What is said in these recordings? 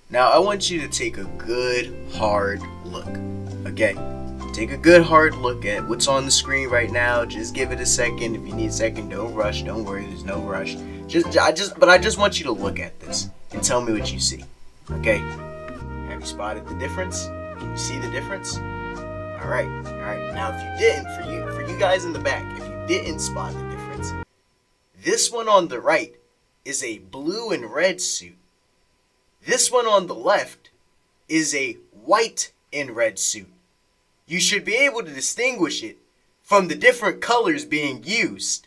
Now I want you to take a good hard look. Okay? Take a good hard look at what's on the screen right now. Just give it a second. If you need a second, don't rush. Don't worry, there's no rush. I just want you to look at this and tell me what you see. Okay? Have you spotted the difference? Can you see the difference? All right. Now, if you didn't, for you guys in the back, if you didn't spot the difference, this one on the right is a blue and red suit. This one on the left is a white and red suit. You should be able to distinguish it from the different colors being used.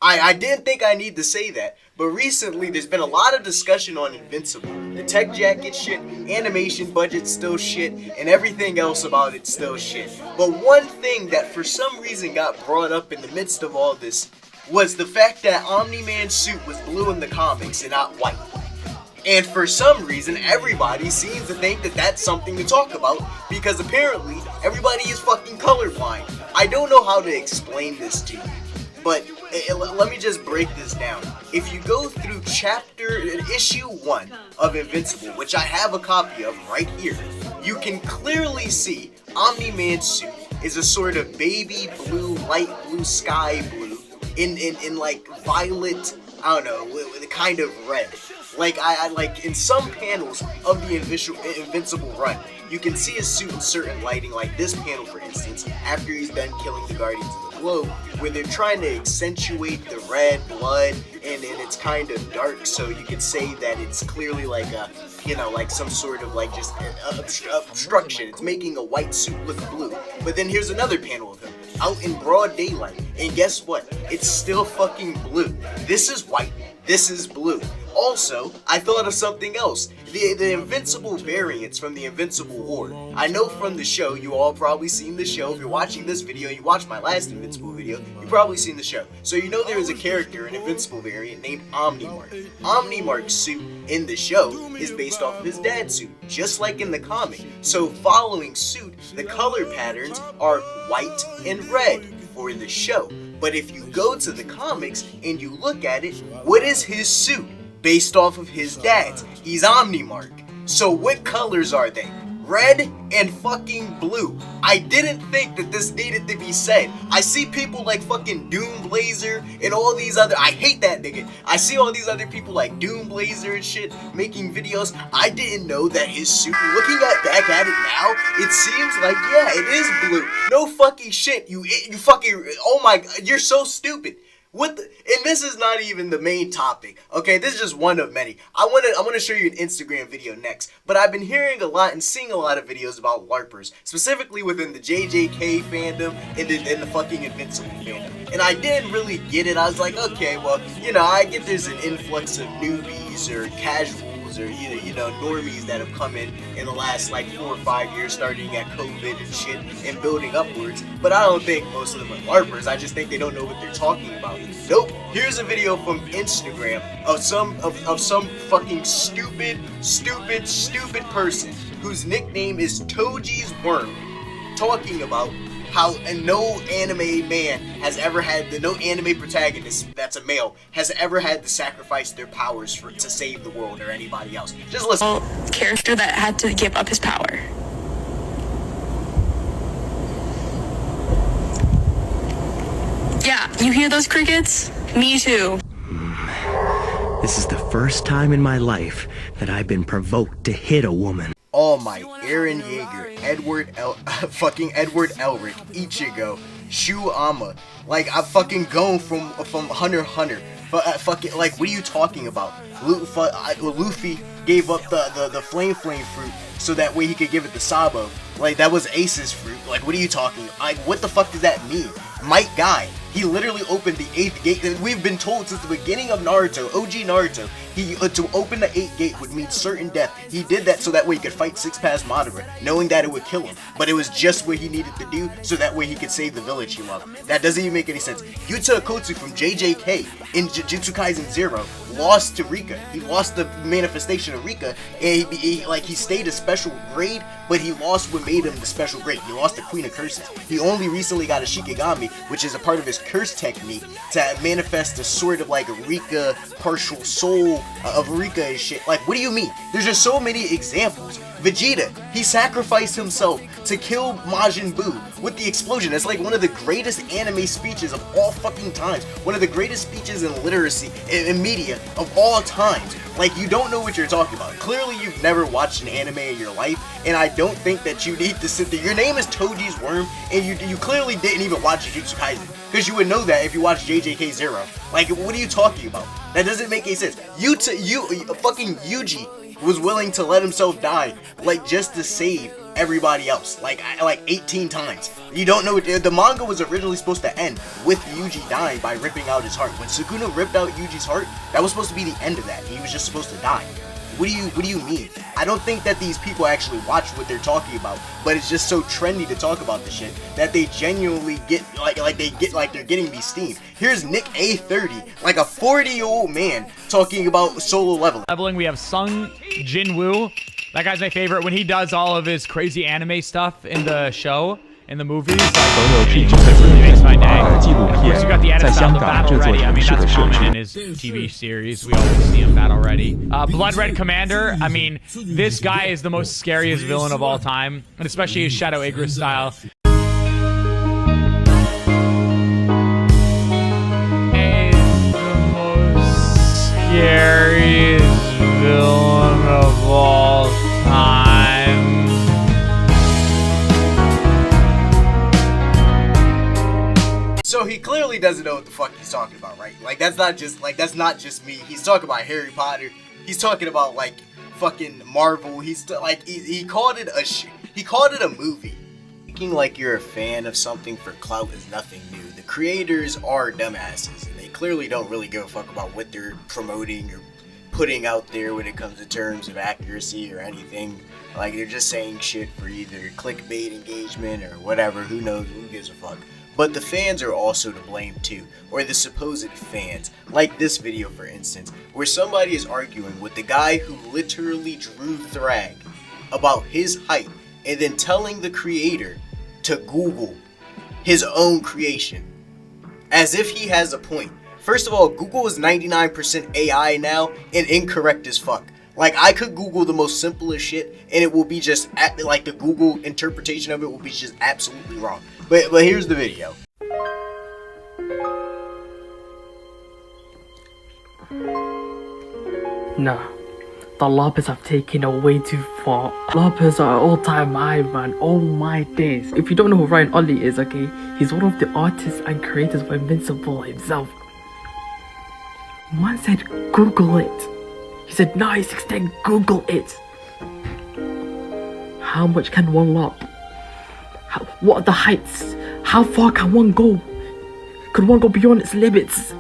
I didn't think I need to say that, but recently there's been a lot of discussion on Invincible. The tech jacket shit, animation budget still shit, and everything else about it still shit. But one thing that for some reason got brought up in the midst of all this was the fact that Omni-Man's suit was blue in the comics and not white. And for some reason, everybody seems to think that that's something to talk about because apparently everybody is fucking colorblind. I don't know how to explain this to you, but let me just break this down. If you go through issue 1 of Invincible, which I have a copy of right here, you can clearly see Omni-Man's suit is a sort of baby blue, light blue, sky blue, in like violet, I don't know, with a kind of red. Like I like in some panels of the Invincible run, you can see his suit in certain lighting, like this panel for instance, after he's done killing the Guardians of the Globe, where they're trying to accentuate the red blood and it's kind of dark, so you could say that it's clearly like a, you know, like some sort of like just obstruction. It's making a white suit look blue. But then here's another panel of him out in broad daylight, and guess what? It's still fucking blue. This is white. This is blue. Also, I thought of something else. The Invincible variants from the Invincible Horde. I know from the show, you all probably seen the show. If you're watching this video, you watched my last Invincible video, you've probably seen the show. So you know there is a character, an Invincible variant, named Omnimark. Omnimark's suit in the show is based off of his dad's suit, just like in the comic. So following suit, the color patterns are white and red for the show. But if you go to the comics and you look at it, what is his suit? Based off of his dad's. He's Omnimark. So what colors are they? Red and fucking blue. I didn't think that this needed to be said. I see people like fucking Doomblazer and all these other, I hate that nigga. I see all these other people like Doomblazer and shit making videos. I didn't know that his suit, looking back at it now, it seems like, yeah, it is blue. No fucking shit, you fucking, oh my god, you're so stupid. What the, and this is not even the main topic, okay? This is just one of many. I want to show you an Instagram video next, but I've been hearing a lot and seeing a lot of videos about LARPers, specifically within the JJK fandom and the fucking Invincible fandom. And I didn't really get it. I was like, okay, well, you know, I get there's an influx of newbies or casuals or you know normies that have come in the last like 4 or 5 years, starting at COVID and shit and building upwards. But I don't think most of them are LARPers. I just think they don't know what they're talking about. Nope. Here's a video from Instagram of some fucking stupid person whose nickname is Toji's Worm, talking about how no anime man has ever had, no anime protagonist that's a male has ever had to sacrifice their powers to save the world or anybody else. Just listen. Character that had to give up his power. Yeah, you hear those crickets? Me too. This is the first time in my life that I've been provoked to hit a woman. All Might, Eren Yeager, Edward Elric, Ichigo, Shuama. Like, I'm fucking going from Hunter x Hunter. Fucking, like, what are you talking about? Luffy gave up the flame fruit so that way he could give it to Sabo. Like, that was Ace's fruit. Like, what are you talking? Like, what the fuck does that mean? Might Guy, he literally opened the 8th gate, and we've been told since the beginning of Naruto, OG Naruto, he to open the 8th gate would mean certain death. He did that so that way he could fight Six Paths Madara, knowing that it would kill him. But it was just what he needed to do so that way he could save the village he loved. That doesn't even make any sense. Yuta Okkotsu from JJK in Jujutsu Kaisen 0 lost to Rika. He lost the manifestation of Rika, and he stayed a special grade, but he lost what made him the special grade. He lost the Queen of Curses. He only recently got a Shikigami, which is a part of his curse technique to manifest a sort of like Rika partial soul of Rika and shit. Like, what do you mean? There's just so many examples. Vegeta, he sacrificed himself to kill Majin Buu with the explosion. That's like one of the greatest anime speeches of all fucking times. One of the greatest speeches in literacy in media of all times. Like, you don't know what you're talking about. Clearly, you've never watched an anime in your life, and I don't think that you need to sit there. Your name is Toji's Worm, and you clearly didn't even watch Jujutsu Kaisen, because you would know that if you watched JJK Zero. Like, what are you talking about? That doesn't make any sense. Fucking Yuji was willing to let himself die, like, just to save everybody else, like 18 times. You don't know, the manga was originally supposed to end with Yuji dying by ripping out his heart. When Sukuna ripped out Yuji's heart, that was supposed to be the end of that. He was just supposed to die. What do you mean? I don't think that these people actually watch what they're talking about, but it's just so trendy to talk about this shit that they genuinely get like they're getting these steam. Here's Nick A30, like a 40-year-old man, talking about solo leveling. We have Sung Jin-woo. That guy's my favorite. When he does all of his crazy anime stuff in the show, in the movies, like, it really makes my day. And of course, you got the edit style, the battle ready. I mean, that's common in his TV series. We always see him battle ready. Blood Red Commander. I mean, this guy is the most scariest villain of all time, and especially his Shadow Igris style. Is the most scariest villain of all time. So he clearly doesn't know what the fuck he's talking about, right? Like, that's not just me. He's talking about Harry Potter. He's talking about like fucking Marvel. He's like he called it a movie. Thinking like you're a fan of something for clout is nothing new. The creators are dumbasses, and they clearly don't really give a fuck about what they're promoting or putting out there when it comes to terms of accuracy or anything. Like, they're just saying shit for either clickbait engagement or whatever. Who knows? Who gives a fuck? But the fans are also to blame too, or the supposed fans, like this video for instance, where somebody is arguing with the guy who literally drew Thrag about his height and then telling the creator to Google his own creation, as if he has a point. First of all, Google is 99% AI now and incorrect as fuck. Like, I could Google the most simplest shit and it will be just, like, the Google interpretation of it will be just absolutely wrong. But here's the video. Nah, the LARPERS have taken it way too far. LARPERS are all-time high, man. Oh my days. If you don't know who Ryan Ollie is, okay, he's one of the artists and creators of Invincible himself. Man said, Google it. He said, no, he's extending, Google it. How much can one LARP? What are the heights? How far can one go? Could one go beyond its limits?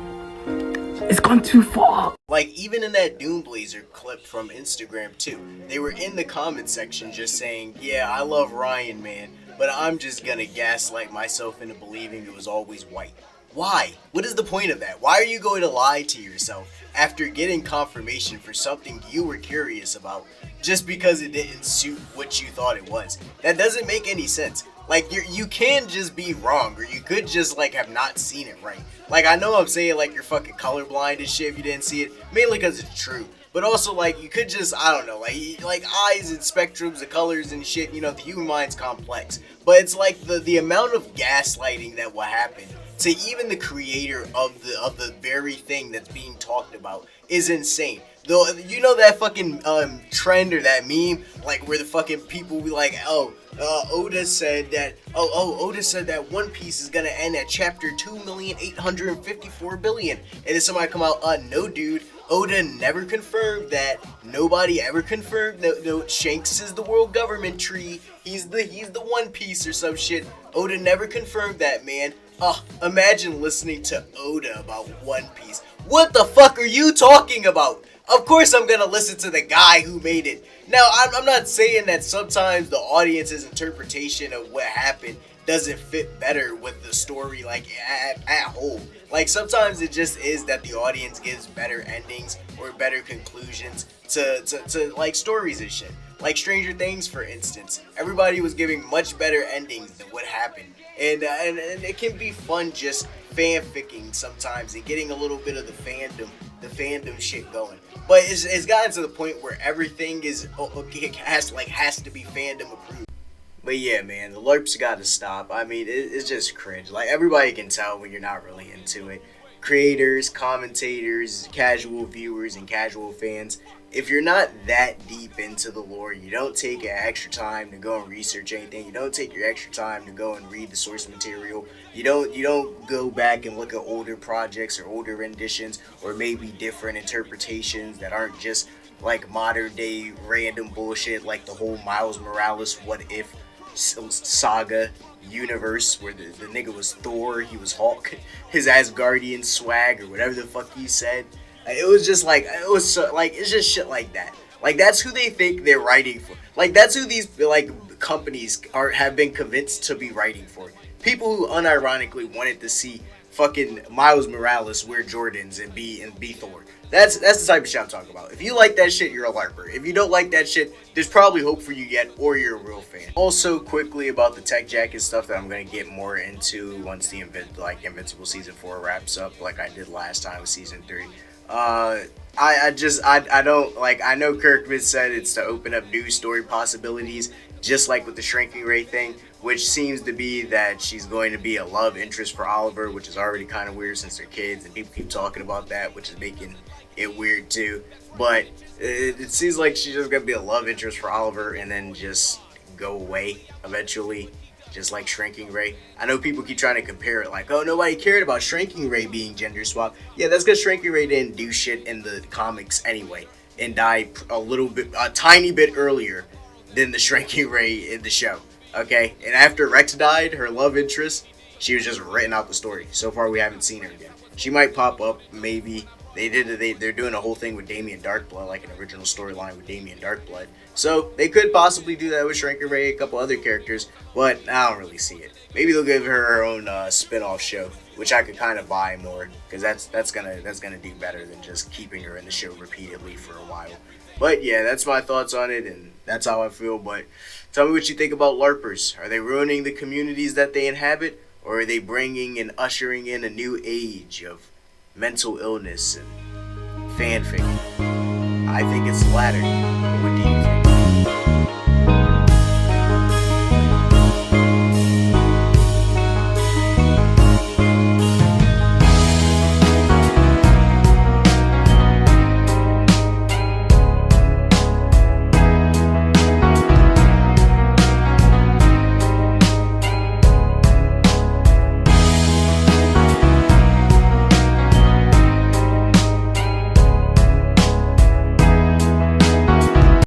It's gone too far. Like, even in that Doomblazer clip from Instagram too, they were in the comment section just saying, yeah, I love Ryan, man, but I'm just gonna gaslight myself into believing it was always white. Why? What is the point of that? Why are you going to lie to yourself after getting confirmation for something you were curious about just because it didn't suit what you thought it was? That doesn't make any sense. Like, you can just be wrong, or you could just, like, have not seen it right. Like, I know I'm saying, like, you're fucking colorblind and shit if you didn't see it, mainly because it's true. But also, like, you could just, I don't know, like eyes and spectrums and colors and shit, you know, the human mind's complex. But it's like the amount of gaslighting that will happen to even the creator of the very thing that's being talked about is insane. Though, you know that fucking trend or that meme, like, where the fucking people be like, Oda said that Oda said that One Piece is gonna end at chapter 2,854,000,000, and then somebody come out, no dude, Oda never confirmed that. Nobody ever confirmed. No, Shanks is the world government tree. He's the One Piece or some shit. Oda never confirmed that, man. Imagine listening to Oda about One Piece. What the fuck are you talking about? Of course I'm gonna listen to the guy who made it. Now, I'm not saying that sometimes the audience's interpretation of what happened doesn't fit better with the story, like, at whole. Like, sometimes it just is that the audience gives better endings or better conclusions to like stories and shit. Like Stranger Things, for instance, everybody was giving much better endings than what happened, and it can be fun just fanficking sometimes and getting a little bit of the fandom shit going. But it's gotten to the point where everything has to be fandom approved. But yeah, man, the LARPs gotta stop. I mean, it's just cringe. Like, everybody can tell when you're not really into it. Creators, commentators, casual viewers, and casual fans. If you're not that deep into the lore, you don't take an extra time to go and research anything. You don't take your extra time to go and read the source material. You don't go back and look at older projects or older renditions or maybe different interpretations that aren't just like modern day random bullshit like the whole Miles Morales what if saga universe where the nigga was Thor, he was Hulk, his Asgardian swag or whatever the fuck he said. It was just like, it's just shit like that. Like, that's who they think they're writing for. Like, that's who these like companies have been convinced to be writing for. People who unironically wanted to see fucking Miles Morales wear Jordans and be Thor. That's the type of shit I'm talking about. If you like that shit, you're a LARPer. If you don't like that shit, there's probably hope for you yet, or you're a real fan. Also, quickly about the tech jacket stuff that I'm gonna get more into once the Invincible season 4 wraps up, like I did last time with season 3. I don't like. I know Kirkman said it's to open up new story possibilities, just like with the Shrinking Ray thing, which seems to be that she's going to be a love interest for Oliver, which is already kind of weird since they're kids, and people keep talking about that, which is making it weird too. But it seems like she's just gonna be a love interest for Oliver and then just go away eventually, just like Shrinking Ray. I know people keep trying to compare it like, oh, nobody cared about Shrinking Ray being gender swap. Yeah, that's because Shrinking Ray didn't do shit in the comics anyway and died a tiny bit earlier than the Shrinking Ray in the show. Okay, and after Rex died, her love interest, she was just written out the story. So far, we haven't seen her again. She might pop up, maybe. They're doing a whole thing with Damien Darkblood, like an original storyline with Damien Darkblood. So they could possibly do that with Shrinker Ray, a couple other characters, but I don't really see it. Maybe they'll give her own spin-off show, which I could kind of buy more, because that's gonna do better than just keeping her in the show repeatedly for a while. But yeah, that's my thoughts on it, and that's how I feel. But tell me what you think about LARPers. Are they ruining the communities that they inhabit, or are they bringing and ushering in a new age of mental illness and fanfic? I think it's the latter. What do you think?